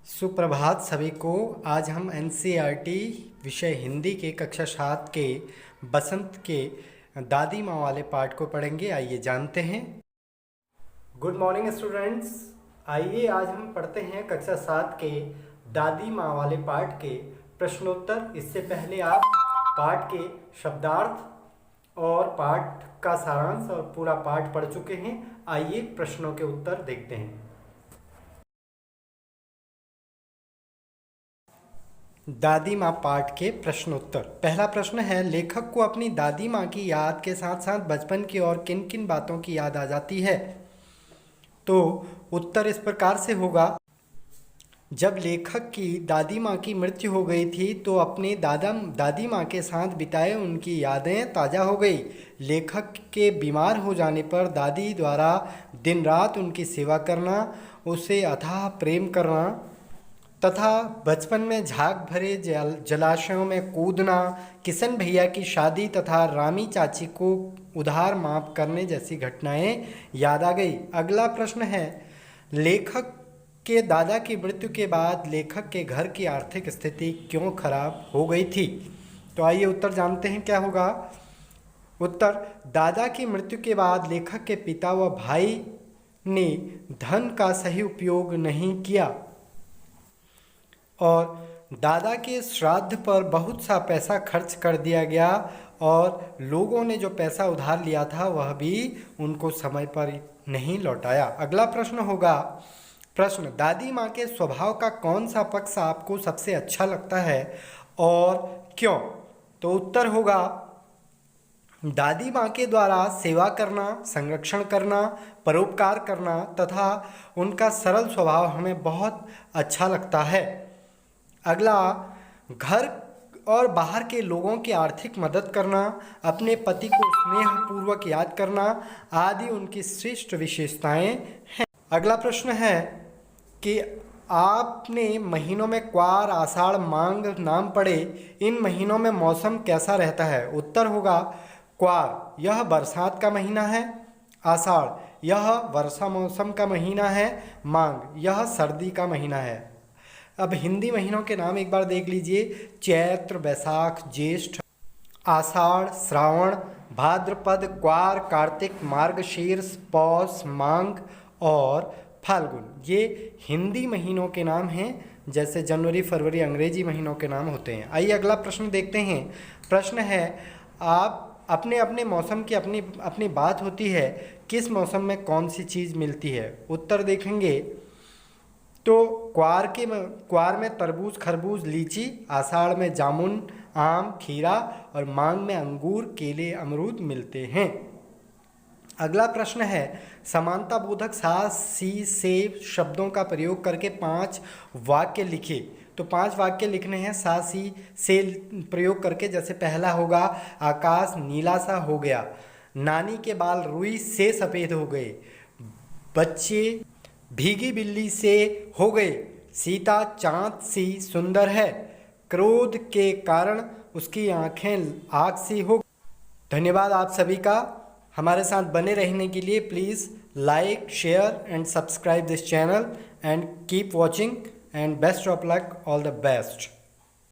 सुप्रभात सभी को। आज हम एनसीईआरटी विषय हिंदी के कक्षा 7 के बसंत के दादी माँ वाले पाठ को पढ़ेंगे। आइए जानते हैं। Good morning students. आइए आज हम पढ़ते हैं कक्षा 7 के दादी माँ वाले पाठ के प्रश्नोत्तर। इससे पहले आप पाठ के शब्दार्थ और पाठ का सारांश और पूरा पाठ पढ़ चुके हैं। आइए प्रश्नों के उत्तर देखते हैं। दादी माँ पाठ के प्रश्नोत्तर। पहला प्रश्न है, लेखक को अपनी दादी माँ की याद के साथ साथ बचपन की और किन किन बातों की याद आ जाती है? तो उत्तर इस प्रकार से होगा। जब लेखक की दादी माँ की मृत्यु हो गई थी तो अपने दादी माँ के साथ बिताए उनकी यादें ताज़ा हो गई। लेखक के बीमार हो जाने पर दादी द्वारा दिन रात उनकी सेवा करना, उसे अथाह प्रेम करना तथा बचपन में झाग भरे जलाशयों में कूदना, किशन भैया की शादी तथा रामी चाची को उधार माफ करने जैसी घटनाएं याद आ गई। अगला प्रश्न है, लेखक के दादा की मृत्यु के बाद लेखक के घर की आर्थिक स्थिति क्यों खराब हो गई थी? तो आइए उत्तर जानते हैं क्या होगा। उत्तर, दादा की मृत्यु के बाद लेखक के पिता व भाई ने धन का सही उपयोग नहीं किया और दादा के श्राद्ध पर बहुत सा पैसा खर्च कर दिया गया और लोगों ने जो पैसा उधार लिया था वह भी उनको समय पर नहीं लौटाया। अगला प्रश्न होगा, प्रश्न, दादी माँ के स्वभाव का कौन सा पक्ष आपको सबसे अच्छा लगता है और क्यों? तो उत्तर होगा, दादी माँ के द्वारा सेवा करना, संरक्षण करना, परोपकार करना तथा उनका सरल स्वभाव हमें बहुत अच्छा लगता है। अगला, घर और बाहर के लोगों की आर्थिक मदद करना, अपने पति को स्नेहपूर्वक याद करना आदि उनकी श्रेष्ठ विशेषताएं हैं। अगला प्रश्न है कि आपने महीनों में क्वार, आषाढ़, मांग नाम पढ़े। इन महीनों में मौसम कैसा रहता है? उत्तर होगा, क्वार यह बरसात का महीना है, आषाढ़ यह वर्षा मौसम का महीना है, मांग यह सर्दी का महीना है। अब हिंदी महीनों के नाम एक बार देख लीजिए। चैत्र, बैसाख, ज्येष्ठ, आषाढ़, श्रावण, भाद्रपद, क्वार, कार्तिक, मार्गशीर्ष, पौष, मांग और फाल्गुन। ये हिंदी महीनों के नाम हैं, जैसे जनवरी, फरवरी अंग्रेजी महीनों के नाम होते हैं। आइए अगला प्रश्न देखते हैं। प्रश्न है, आप अपने अपने मौसम की अपनी अपनी बात होती है, किस मौसम में कौन सी चीज़ मिलती है? उत्तर देखेंगे तो क्वार में तरबूज, खरबूज, लीची, आषाढ़ में जामुन, आम, खीरा और मांग में अंगूर, केले, अमरूद मिलते हैं। अगला प्रश्न है, समानता बोधक सा, सी, से शब्दों का प्रयोग करके 5 वाक्य लिखे। तो 5 वाक्य लिखने हैं सा, सी, से प्रयोग करके। जैसे पहला होगा, आकाश नीला सा हो गया, नानी के बाल रुई से सफ़ेद हो गए, बच्चे भीगी बिल्ली से हो गए, सीता चाँद सी सुंदर है, क्रोध के कारण उसकी आंखें आग सी हो। धन्यवाद आप सभी का हमारे साथ बने रहने के लिए। Please like, share and subscribe this channel and keep watching and best of luck, all the best.